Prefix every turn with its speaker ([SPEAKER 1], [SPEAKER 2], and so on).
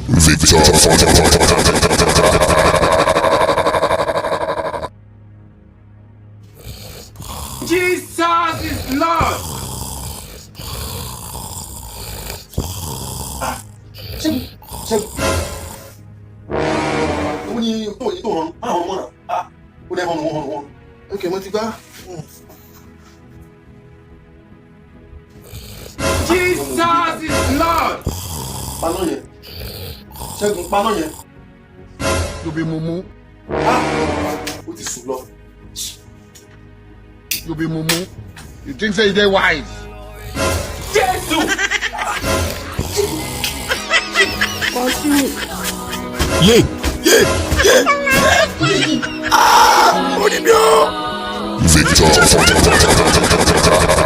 [SPEAKER 1] Victor.
[SPEAKER 2] Jesus is Lord.
[SPEAKER 3] Ṣẹ́gun. Ó ní tó yìí tó rọrùn, àwọn ọmọ náà. Ó dẹ́ wọn. Ok, mo ti gbá.
[SPEAKER 2] Jesus is Lord.
[SPEAKER 3] Paná yẹn. Ṣẹ́gun, paná yẹn.
[SPEAKER 4] You be mumu.
[SPEAKER 3] Ó ti sùn lọ.
[SPEAKER 4] You be mumu. You think say you dey wise?
[SPEAKER 2] Jesus.
[SPEAKER 1] Yeah. Victor.